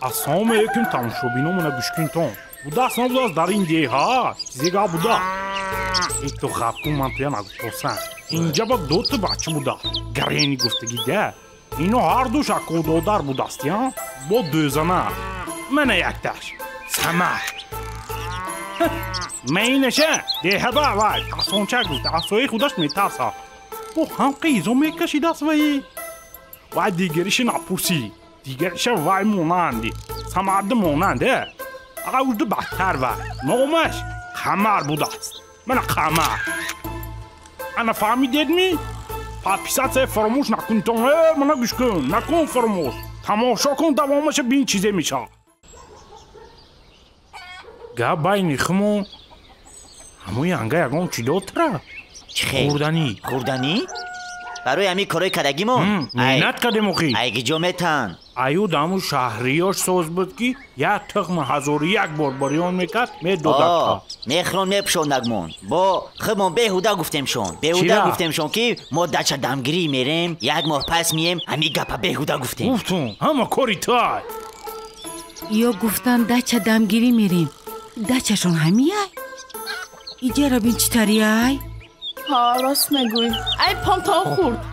Assalomu alaykum tomoshabinona Gushkinton. Bуда снова дар ин деҳа чизега буда. То хабку ман туя нагуфтасан. Инҷа ба дута бача буда. Гарени гуфтагида. Ино ҳар ду шакодадар будастиян. Бо дӯзана. Мана якташ. Самар. Мейнаша деҳада вай. Тасонча гуфта. Асои худаш метарса. Бо ҳам қизо мекашидаст вай. Вай дигариш напурси. Дигариш вай монанди. Самарда монанде. Ağırdı battar var. Noğmaş. Kamar budast. Bana kamar. Ana fahmi dedi mi? Papisatse فراموش نکن تو. منا گوش کن. نکن فراموش. تماشا کن دوامش بین چیزه میشه. گه باینی خمو. هموی انگه یکم چی دوتره؟ چخه؟ خوردنی؟ برای همی کارای کدگیمون؟ مینت کده مخی. ایگی جمعتن. ایو دامو شهریاش ساز بود که یک تخم هزاری یک بار باریان میکرد می دو دکتا میخرون میپشون نگمون با خمون بیهودا گفتیم شون که ما دچه دمگیری میریم یک ماه پس میم همی گپا بیهودا گفتیم گفتون همه کاری تای یا گفتن دچه دمگیری میریم دچهشون همیه ایجا را بین چطوری ای؟ ها راست میگوی ای پام تا خورد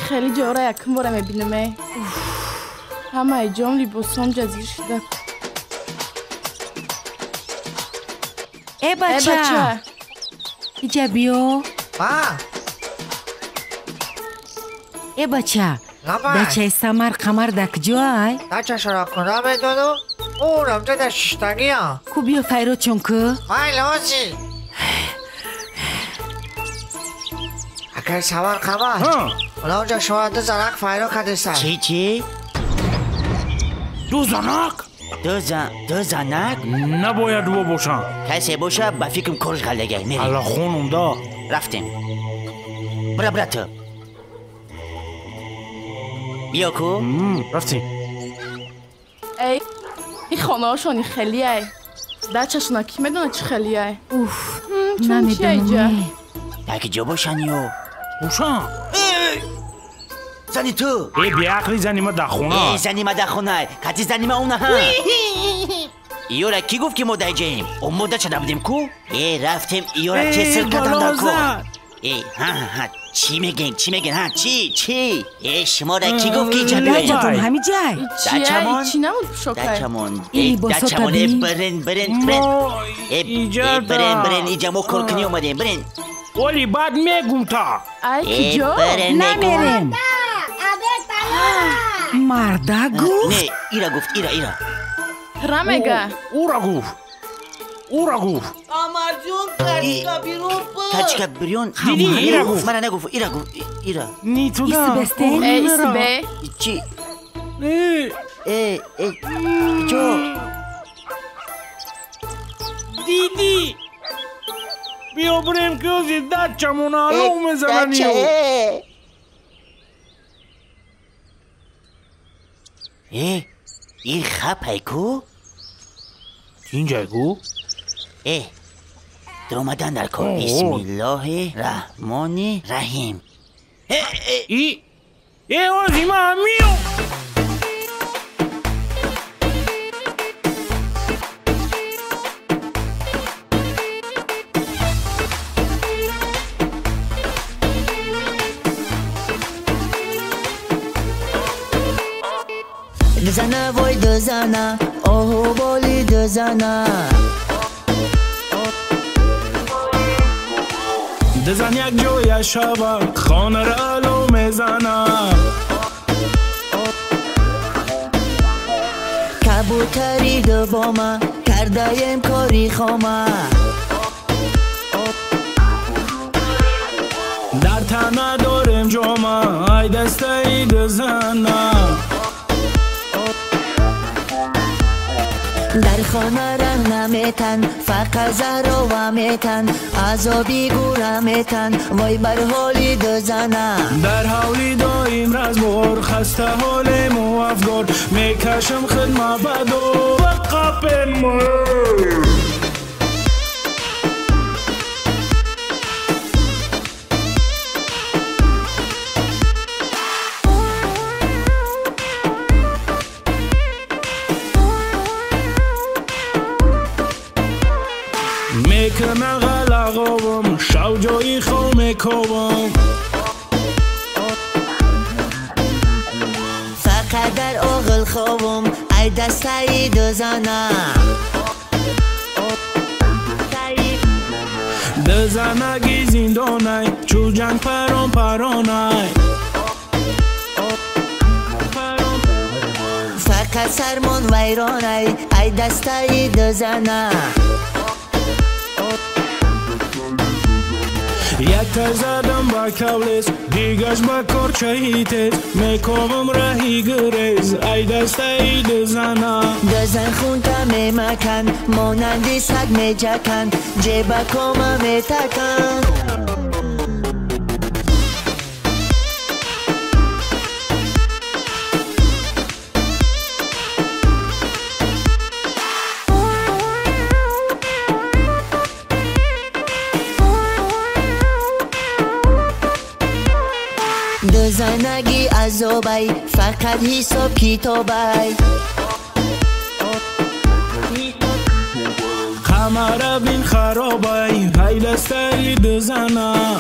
خیلی جاره یکم باره میبینم همه جام لیباسام جزیر شده ای بچه ایجا بیو ای بچه دچه سمر قمر دک جای دچه شرا کنه بدونو اونم جده ششتگی ها کو بیو فیرو چونکو وای لازی اگر سمر قمر اونا اونجا شما دو زنک فیرو کده سر چی؟ دو زنک؟ دو زنک؟ نباید دو باشن کسی باشه با فکرم کارش غلگه میریم الله خونم دا رفتیم برا تو بیا کو رفتیم ای این خانه هاشونی خیلی ای دچهشون ها کی میدونه چی خیلی ای اوف چون چی ایجا یکی جا باشن یو باشن زنی تو ای بیاقلی زنی ما در خونه زنی ما در خونه کتی زنی ما اونه ها ایورا کی گفت که ما در جاییم اون مدت چه نبودیم کو رفتیم ایورا چه سر کردن در کن ها چی میگن ها چی شما را کی گفت که اینجا بیاییم دچهتون همی جای چی نمود شکر دچهمون برین اینجا ما کرکنی اومدیم برین ولی بعد میگم تا ای کجا؟ نمیریم مرده گفت؟ نه ایرا گفت ایرا رمگه او را گفت آمار جون کچکا بیرون کچکا بیرون دیدی ایرا گفت من نگفت ایرا نی تو دا ایسی بسته؟ ایسی به چی؟ جو دیدی بیا بریم که ازی دچمون آلو میزننیو این خب کو؟ اینجا گو؟ در اومدن در کار بسم الله الرحمن الرحیم ای آزی ما همیو دزنه وای دزنه آهو بالی دزنه دزن یک جای شبک خانه را الو میزنه کبوتری دو بامه کرده کاری خامه در تنه داریم جامه ای دسته ای دزنه در خانه رنگ نمیتن فقط زهرا میتن عذابی گوره میتن وای بر حالی دزنه در حولی دایم رزبار خسته حال مو افگار میکشم خدمه بدو وقف مو میکنه غلقابم شو جایی خومه کوبم فقط در اغل خوبم ای دستایی دزنم دزنگی زندانای چو جنگ پرانای فقط سرمون ویرانای ای دستایی دزنم یک تا زدم با کولس دیگش با کرچهیتت میکوبم رهی گریز ای دستایی دزنم دزن خونتا میمکن مانندی سگ میجکن جیبا کما میتکن دزنگی عذابی فقط حساب کتابی قمر بین خرابی ای دستایی دزنم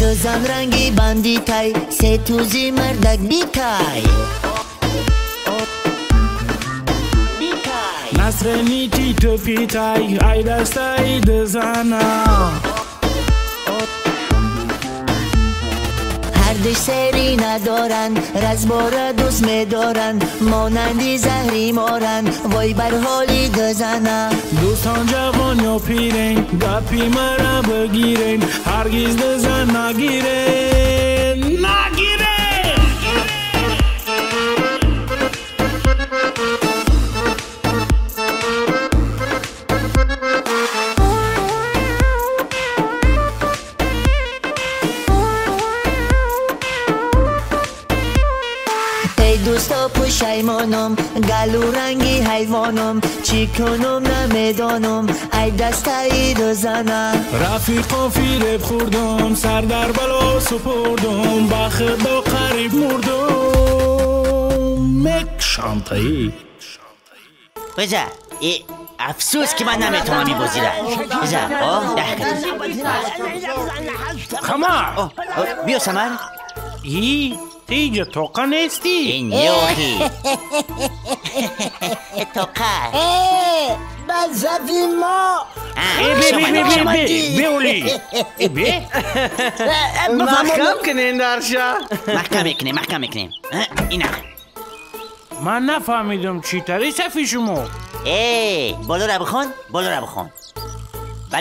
دزن رنگی بندی تای سه توزی مردک بیتای نصرنی تی تو پیتای ای دستایی دزنم هردش سری ندارن رزباره دوست میدارن مانندی زهری مارن وای بر حالی دزنم دوستان جوان یا پیرین گپی مرا بگیرین هرگز دزن نگیرین دوستا پشیمانم گلو رنگی حیوانم چی کنم نمیدانم ای دستایی دزنم رفیقا فیرب خوردم سر در بلا سپردم با خدا قریب مردم مک شانتایی بزا افسوس که من نمیتونم میبازیرم بزا خمار بیا سمر ای تیجه توقع نیستی این یوخی توقع بزدی ما بیولی محکم کنین درشا محکم کنیم اینا من نفهمیدم چی تری صفی شما بالا را بخون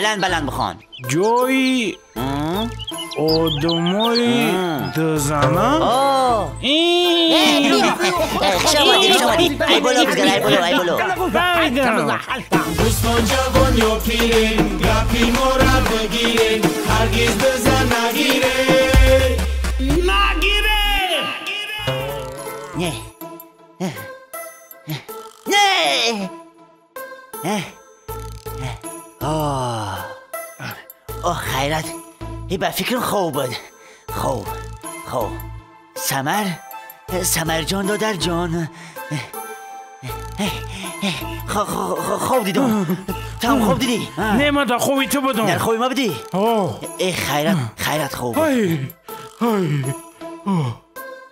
بلند بخون جایی آدمای دزنم شمادی ای بالا بزگر ای بالا دوستان جوان یا پیرین گپی ما را بگیرین هرگز دزن نگیره خیرت با فکرم خوب بود خوب سمر جان دادر جان خوب دیدم تام خوب دیدی نه من در خوبی تو بدم در خوبی ما بدی خیرت خوب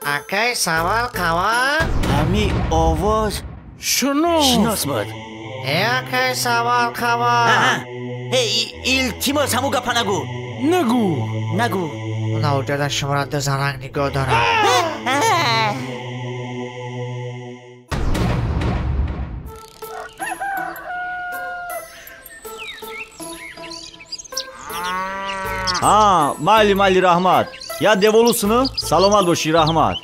اکی سوال قوان همی آواز شناس بود اکی سوال قوان ایلتیماس همو گپا نگو اونا وجود شما را دزنک نگاه دارم майли раҳмат як деволусуну саломат бошӣ раҳмат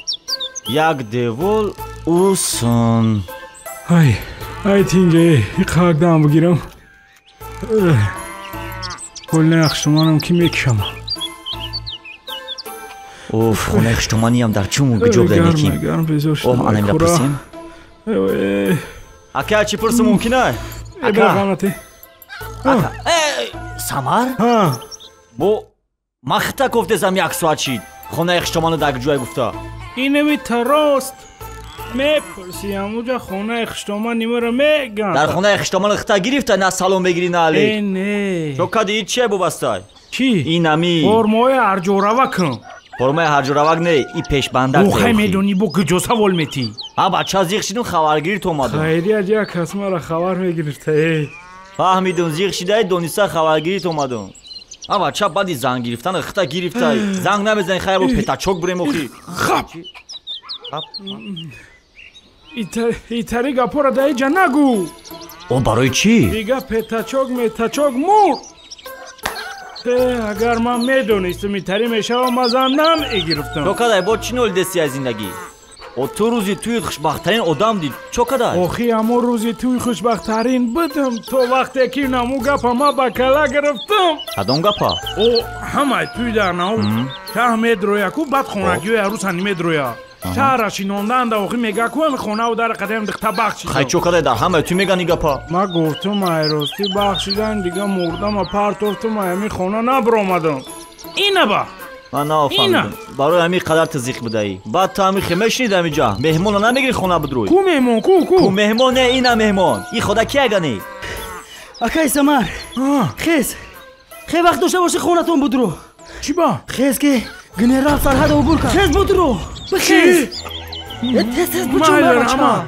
як девол уsun ай тинҷа қагдам бигирам ҳолна яхштуманам ки мекишам хонаи хуштуманиам дар чуму гиҷоб дамеким анам рапурсем ака чӣ пурсу мумкина самар бо махта гуфтезам як соат шид хонаи хуштуману дар ҷоя гуфта инами тарост میپرسی اموجا خونه خشتومان نیمه میگن در خونه خشتومان خطا گرفته نه سالون بگیری نه علی نه چو کدی چیه بو بستای چی؟ این نمی فرمای هرجوروکم فرمای هرجوروک نه ای پیش بندر بخی میدونی بو گجوسا ولمیتی بچه از زیخشیدون خبرگیری تو اومدون خیلی از یک کس مرا خبر میگرفته فهمیدون زیخشیده دونیسا خبرگیری تو اومدون بچه بعدی زنگ گرفتن خطا گرفته زنگ نمیزنی خیلی بود پتاچوک بریم اخی خب ایتری گپو را دایی جا نگو او برای چی؟ دیگه پتاچوک مور اگر من میدونستم ایتری میشه و مزندم گرفتم چو کدای با چی نول دستی از زندگی؟ او تو روزی توی خوشبختترین آدم دید چو کدای؟ آخی امو روزی توی خوشبختترین بدم تو وقتی که نمو گپا ما با کلا گرفتم کدام گپا؟ او همه توی در نو که میدرویا کو بعد خونگی و عروس هنی میدرویا شهر شینوندن دا آخی میگه کو هم خونه و در قدم دختا بخشیدم خیلی چو کدای در همه توی میگن ایگا پا ما گفتم ایراستی بخشیدن دیگه مردم و پرتوفتم همی خونه نبرامدم اینه با من نافهمیدم برای همی قدر تزیق بدهی بعد تو همی خیمه شنیدم اینجا مهمون رو نمیگیری خونه بدروی کو مهمون کو مهمون نه اینه مهمون این خدا کی اگنی اکای سمر خیز خیلی وقت داشته باشه خونتون بدرو چی با؟ خیز که گنرال فرهد عبور کرد خیز بدرو بخیز تست بچون بچما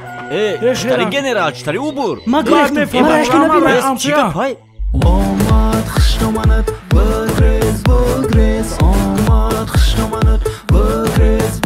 چطوری گنرال چطوری عبور ما گرفتیم آمد خشتمانت بگریز آمد خشتمانت بگریز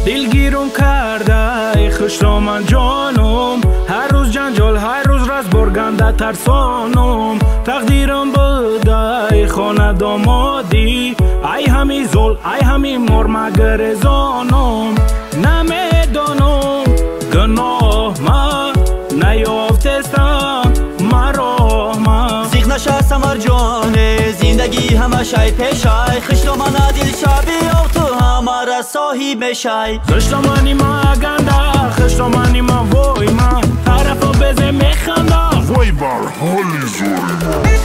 دلگیرم کرده خشتمان جانم هر روز جنجال هر روز راست برگنده ترسانم تقدیرم بده خانه دامادی ای همی زل ای همی مرمگر زانم نمیدانم گناه ما نیافتستم مرا ما سیخ نشه سمر جانه زندگی همه شای پیشای خشتمان دل شبی او تو همه صاحب شای خشتمانی ما گنده خشتمانی ما وای ما طرفا بزه میخنده وای بر حالی زوری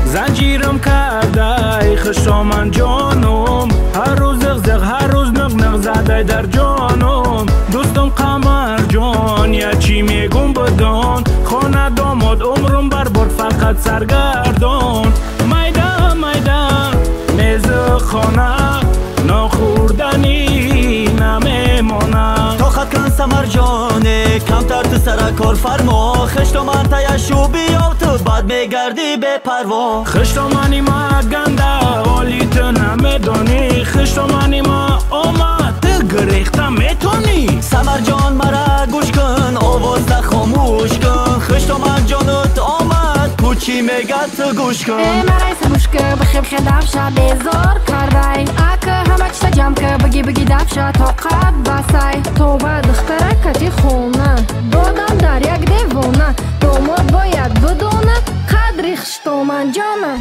زنجیرم کرده خشتمان جانم هر روز زغزغ هر روز نغنغ زده در جانم دوستم قمر جان یا چی میگم بدان خانه داماد عمرم بر فقط سرگردان میدم میز خانه نخوردنی نمیمانم طاقت کن سمر جانه کمتر تو سر کار فرما خشتمان تیشو بیاو تو بعد میگردی به پروا خشتمانی ما گنده حالی تو نمیدانی خشتمانی ما آمد گریخته میتونی سمر جان مرا گوش کن آواز خاموش کن خشتمان جانت آمد کوچی میگه تو گوش کن مرای سموش که بخیب خیدم شا بیزار کردای اکه همه چتا جمع که بگی دب شا طاقت بسای تو باید اختره کتی خونه دادم در یک دیوونه دوماد باید بدونه قدری خشتمان جانه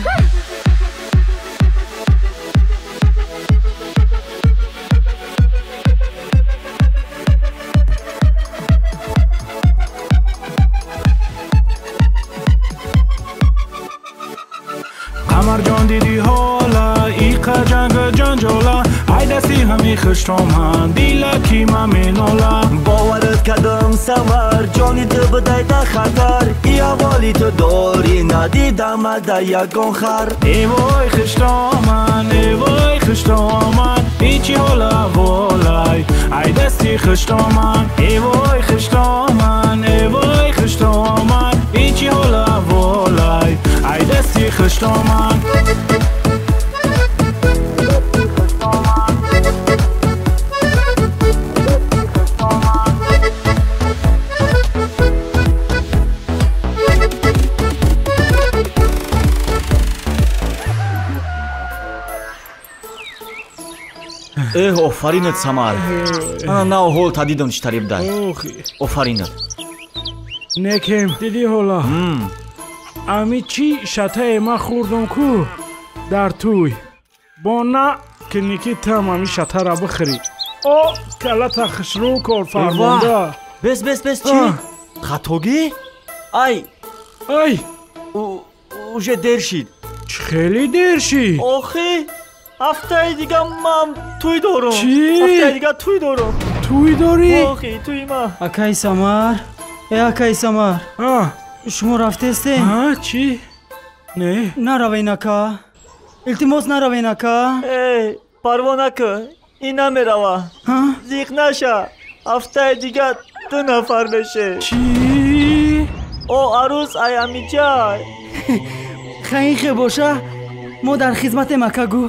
قمر جان دیدی حالا ایقا جنگ جنجالا ای دستی همی خشتمان دیلا کی ممینالا باورت کدم سمر جانی تو بدای تا خطر ای حوالی تو داری ندیدم دا یکان خر ای وای خشتمان ایچی حالا والای ای دستی خشتمان ای وای خشتمان ایچی حالا والای ای دستی خشتمان آفرینت سمر نه هول تا دیدم چطوری بدای آفرینت некем диди ҳола ами чӣ шатае ман хӯрдам ку дар тӯй бо на ки никитам ами шатара бихӯри о калата хушрӯ корфармонда бес чӣ хатогӣ ай уже дер шид чӣ хеле дер шид охи ҳафтаи дига ман тӯй дорам чӣ ҳафтаи дига тӯй дорам тӯй дорӣ охи тӯи ман акай Самар акай Самар шумо рафтестем чӣ не наравен ака илтимос наравен ака парво накӯ ин намерава зиқ наша ҳафтаи дига 2 нафар меше чӣ о арӯз аямиҷай хаинхе боша мо дар хизматем акагу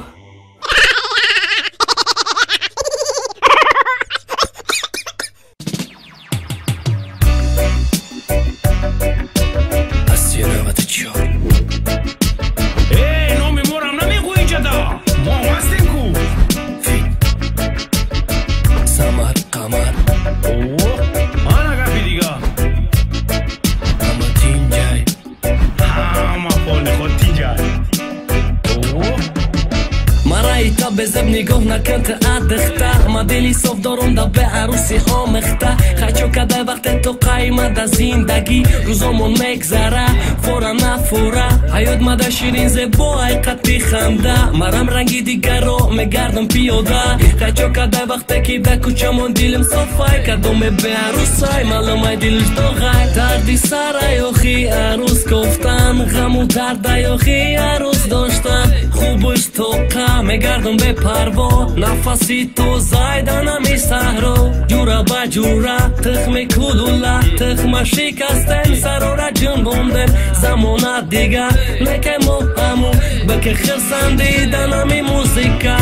بزب نگاه نکن تا ادخته ما دلی صاف دارم دا به عروسی آمخته خچو کده وقت تو قیمت از زندگی روزامون مگذره فورا نفوره حیات مده شیرین زبا حقیقتی خنده مرم رنگی دیگر رو مگردم پیاده خچو کده وقت که ده کوچمون دیلم صافای کدوم به عروسای معلومه دلش داغای دردی سر یاخی عروس گفتن غم و درد یاخی عروس داشتن خوبش توقع مگردم به پروا نفسی تو زایدنمی سهرو جورا با جورا تخم کلولا تخم شکستن سرورا جن بوندن زمانت دیگه نکه مو همو بکه خرسندیدنمی موزیکا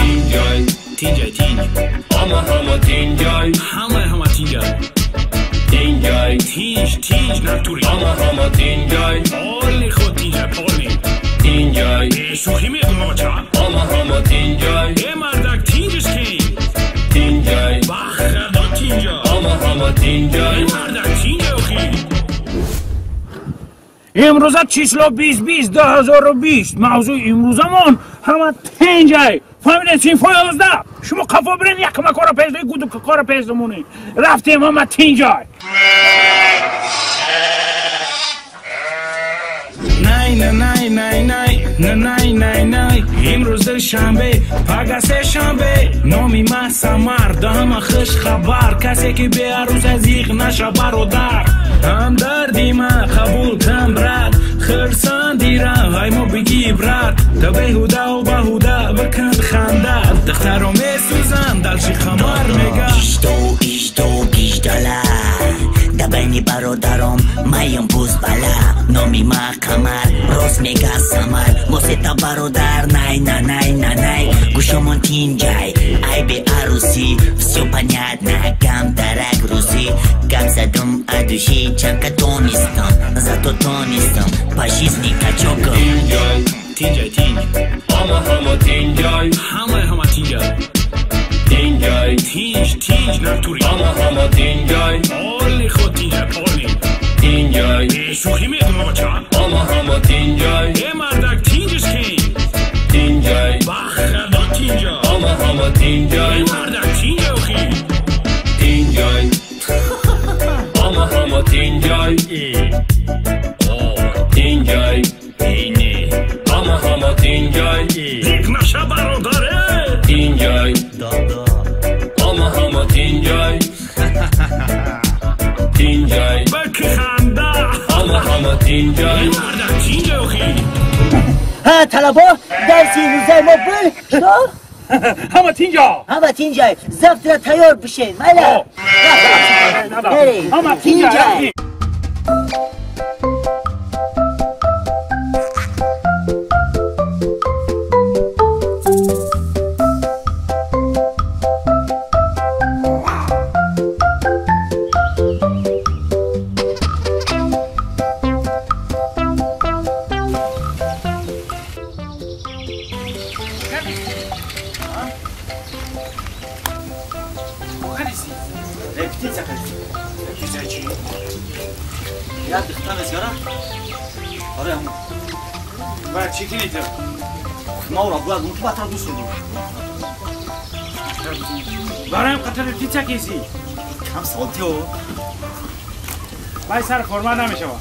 تینجای همه تینجای همه تینجای تینجای تینج نتوری همه تینجای آلی خود تینجای پالی تینجای شوخی میگم آچا همه تینجای مردک تینجش کی تینجای بخدا تینجای همه تینجای مردک تینجای اخی امروزه چیسلو 2020 2020 موضوع امروزمون همه تینجای فهمیدین چین فایلزده شما قفا برین یک مکارا پیزده گودو که کارا پیزدمونی رفتیم همه تینجای نه امروز شنبه پگاه شنبه نامی من سمر دهم خوش خبر کسی که به عروس از یق نشه برادر هم دردی من قبول کن برد خرسندی را های ما بگی برد تا بهوده و بهوده بکن خنده دخترم میسوزن دلشی خمر میگه ایشتو گیشدالا دبنی برادرم مایم بوز بالا نامی ما قمر راست میگه سمر موسیتا برادر نه گوشمون تینجای ای به عروسی все понятно кам тарак руси как задум адуши чанка тонистам зато тонистам по жизни качоком تینجای همه تینجای همه تینجای تینجای تینج نتوری همه تینجای آلی خود تینجای پالی تینجای شوخی میگم آچا همه تینجای مردک تینجش کی تینجای بخدا تینجای همه تینجای مردک تینجای اخی تینجای همه تینجای تینجای همه تینجای یک نشه برادره تینجای همه تینجای تینجای بک خنده همه تینجای مردک تینجای اخی ها طلبا درسی روزه ما بل همه تینجای زفت را تیار بشین مالا همه تینجای چرا؟ آره همون باید چی کنی تو؟ ما او را باید اون تو بطر دوست رو برایم قطر کی چه کسی؟ کم سالتی او باید سر فرما نمیشه با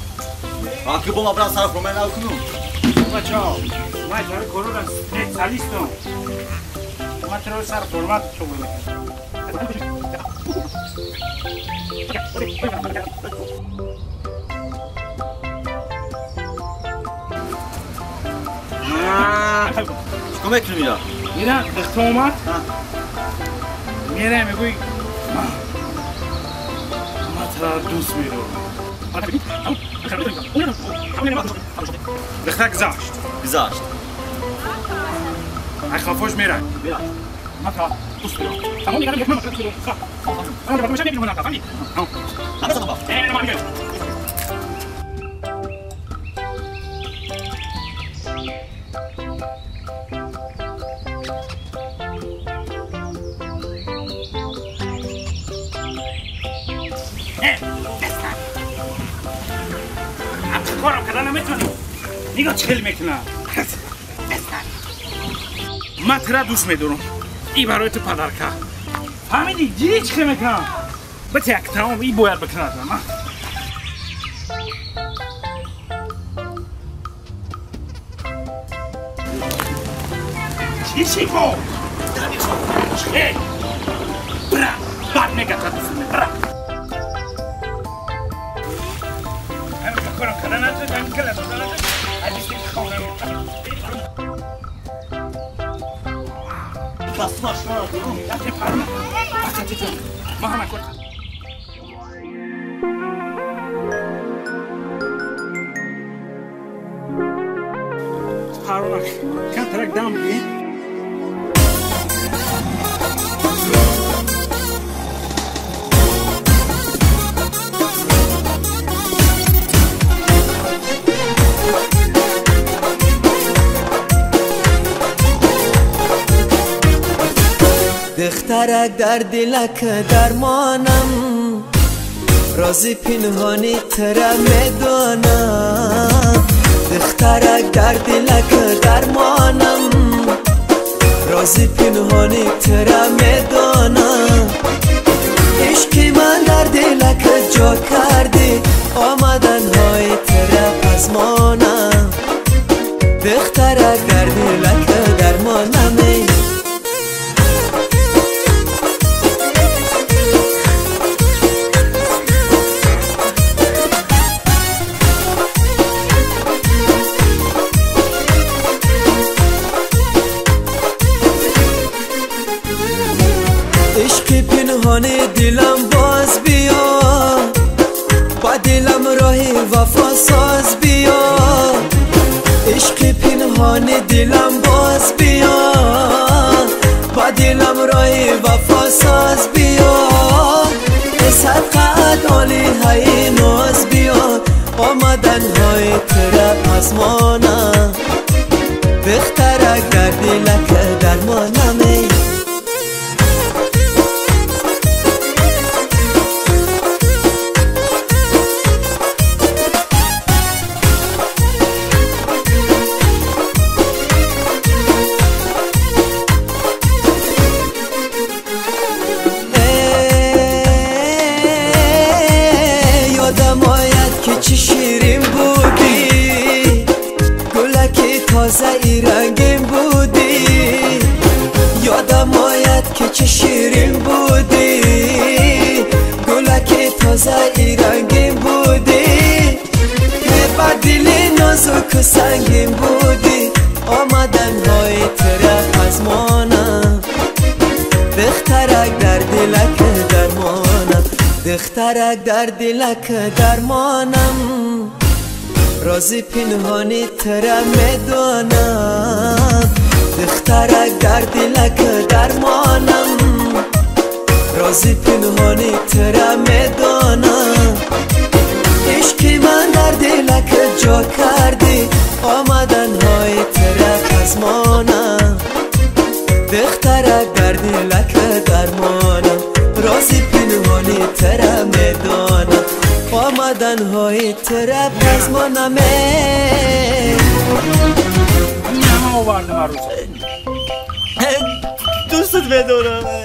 باقی با ما برای سر فرما نو کنم بچه ها باید برای کرور از سالیستم ما ترور سر فرما شو بودم چکو میکنی میرا؟ میرا دختر اومد؟ میره میگوی ما ترا دوست میرو دختر گذاشت گذاشت ای خفاش میره ما ترا دوست میرو تمام میگرم یک ممکن میرو اما باید میشه میگرم فهمی؟ همه سا با ما میگرم کارم کردن نمیتونی نگاه چل میکنم من ترا دوست میدارم ای برای تو پدر که فهمیدی جیری چی میکنم بچه یک تمام ای باید بکند من چی با چی برا بعد میگه تا دوست می برا کارم کردن نداره همین که لازم نداره همیشه خواهرم بس باش ما رو یکی پرم بچه ما همه کرد پرونک کن ترک دام بگی دخترک در دلک درمانم رازی پنهانی ترا میدانم دخترک در دلک درمانم رازی پنهانی ترا میدانم عشقی من در دلک جا کردی آمدن های ترا پزمانم دخترک در دلک درمانم دلم باز بیا با دلم راهی وفا ساز بیا عشق پنهان دلم باز بیا با دلم راهی وفا ساز بیا صدقت عالی های ناز بیا آمدن های ترا پزمانم دخترک در دلک درمانم تازه ای رنگین بودی یادم آید که چه شیرین بودی گلک تازه ای رنگین بودی بر دل نازک و سنگین بودی آمدن های ترا پزمانم دخترک در دلک درمانم دخترک در دلک درمانم رازی پنهانی ترا میدانم دخترک در دلک درمانم رازی پنهانی ترا میدانم عشقی من در دلک جا کردی آمدن های ترا پزمانم دخترک در دلک درمانم رازی پنهانی ترا میدانم آمدن تنهایی ترپ پس ما نمه همه آوردم عروسه دوستت بدونم